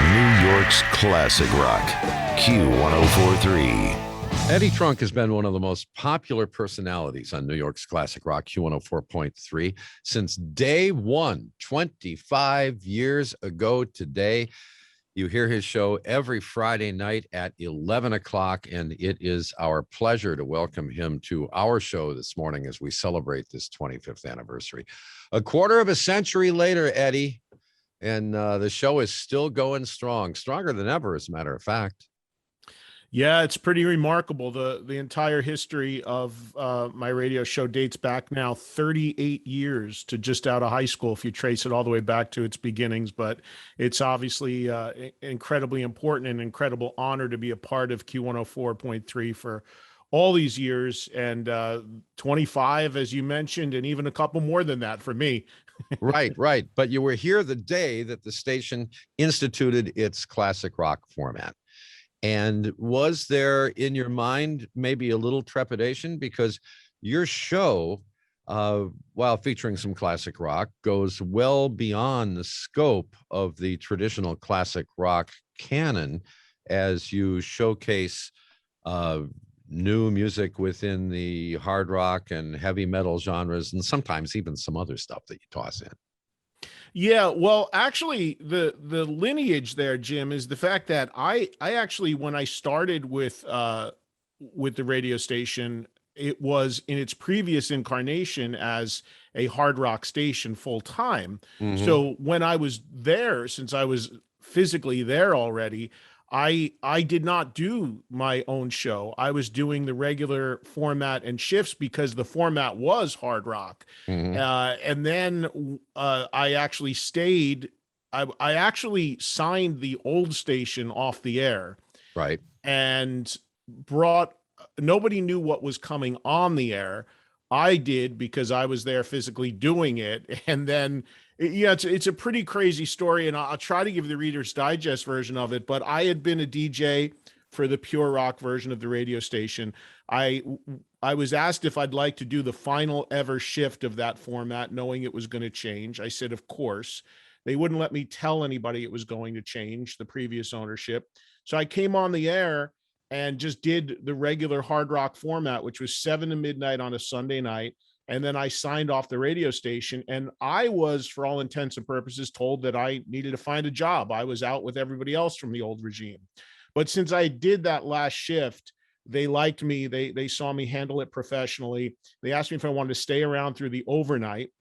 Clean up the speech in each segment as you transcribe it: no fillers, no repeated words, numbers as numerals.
New York's classic rock, Q104.3. Eddie Trunk has been one of the most popular personalities on New York's classic rock, Q104.3, since day one, 25 years ago today. You hear his show every Friday night at 11 o'clock, and it is our pleasure to welcome him to our show this morning as we celebrate this 25th anniversary. A quarter of a century later, Eddie, and the show is still going strong, stronger than ever, as a matter of fact. Yeah, it's pretty remarkable. The entire history of my radio show dates back now 38 years to just out of high school, if you trace it all the way back to its beginnings. But it's obviously incredibly important and incredible honor to be a part of Q104.3 for all these years, and 25, as you mentioned, and even a couple more than that for me. Right. But you were here the day that the station instituted its classic rock format. And was there in your mind maybe a little trepidation, because your show, while featuring some classic rock, goes well beyond the scope of the traditional classic rock canon as you showcase new music within the hard rock and heavy metal genres, and sometimes even some other stuff that you toss in. Yeah, well, actually, the lineage there, Jim, is the fact that I actually, when I started with the radio station, it was in its previous incarnation as a hard rock station full time. Mm-hmm. So when I was there, since I was physically there already, I did not do my own show. I was doing the regular format and shifts because the format was hard rock. Mm-hmm. And then I actually stayed. I actually signed the old station off the air. Right. And nobody knew what was coming on the air. I did, because I was there physically doing it. And then, yeah, it's a pretty crazy story, and I'll try to give the Reader's Digest version of it. But I had been a DJ for the pure rock version of the radio station. I was asked if I'd like to do the final ever shift of that format, knowing it was going to change. I said, of course. They wouldn't let me tell anybody it was going to change, the previous ownership. So I came on the air and just did the regular hard rock format, which was 7 to midnight on a Sunday night. And then I signed off the radio station, and I was, for all intents and purposes, told that I needed to find a job. I was out with everybody else from the old regime. But since I did that last shift, they liked me. They saw me handle it professionally. They asked me if I wanted to stay around through the overnight.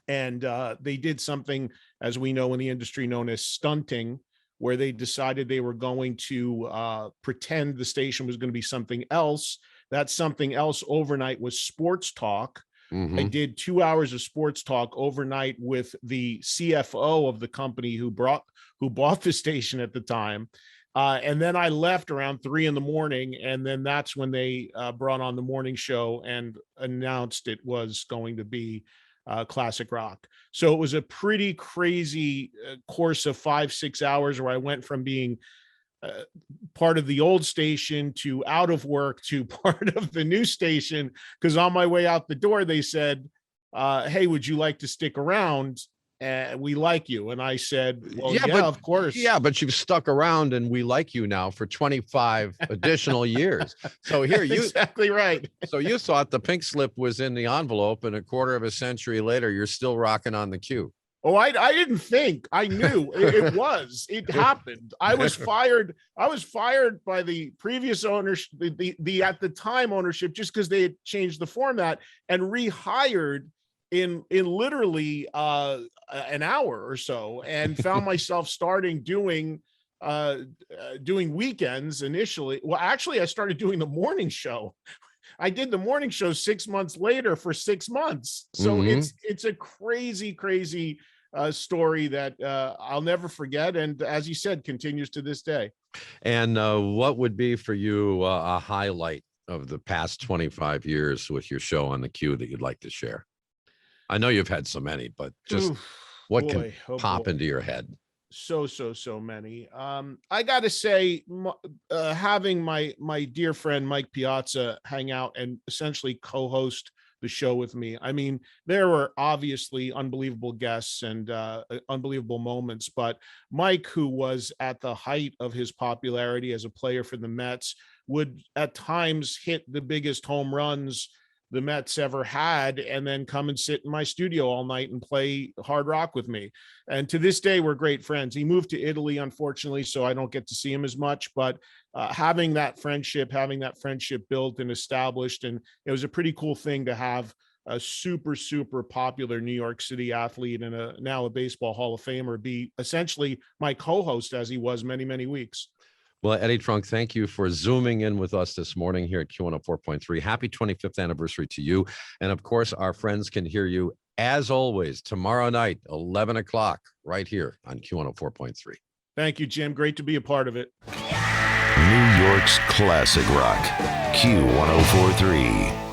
And they did something, as we know in the industry, known as stunting, where they decided they were going to pretend the station was going to be something else. That something else overnight was sports talk. Mm-hmm. I did 2 hours of sports talk overnight with the CFO of the company who bought the station at the time. And then I left around 3 a.m. And then that's when they brought on the morning show and announced it was going to be classic rock. So it was a pretty crazy course of 5-6 hours, where I went from being part of the old station to out of work to part of the new station, because on my way out the door, they said, hey, would you like to stick around? We like you. And I said, well, yeah, of course. Yeah, but you've stuck around and we like you now for 25 additional years. So here you exactly right. So you thought the pink slip was in the envelope, and a quarter of a century later, you're still rocking on the Q. Oh, I didn't think. I knew it was. It happened. I was fired. I was fired by the previous ownership, the at the time ownership, just because they had changed the format, and rehired in literally an hour or so, and found myself starting doing weekends initially. Well, actually, I started doing the morning show. I did the morning show 6 months later for 6 months. So Mm-hmm. it's a crazy story that I'll never forget, and as you said, continues to this day. And what would be for you a highlight of the past 25 years with your show on the Q that you'd like to share? I know you've had so many, but just what can pop into your head? So many. I gotta say, having my dear friend Mike Piazza hang out and essentially co-host the show with me. I mean, there were obviously unbelievable guests and unbelievable moments, but Mike, who was at the height of his popularity as a player for the Mets, would at times hit the biggest home runs the Mets ever had, and then come and sit in my studio all night and play hard rock with me. And to this day, we're great friends. He moved to Italy, unfortunately, so I don't get to see him as much, but having that friendship built and established, and it was a pretty cool thing to have a super, super popular New York City athlete and now a baseball Hall of Famer be essentially my co-host, as he was many, many weeks. Well, Eddie Trunk, thank you for zooming in with us this morning here at Q104.3. Happy 25th anniversary to you. And of course, our friends can hear you as always tomorrow night, 11 o'clock, right here on Q104.3. Thank you, Jim. Great to be a part of it. New York's classic rock, Q104.3.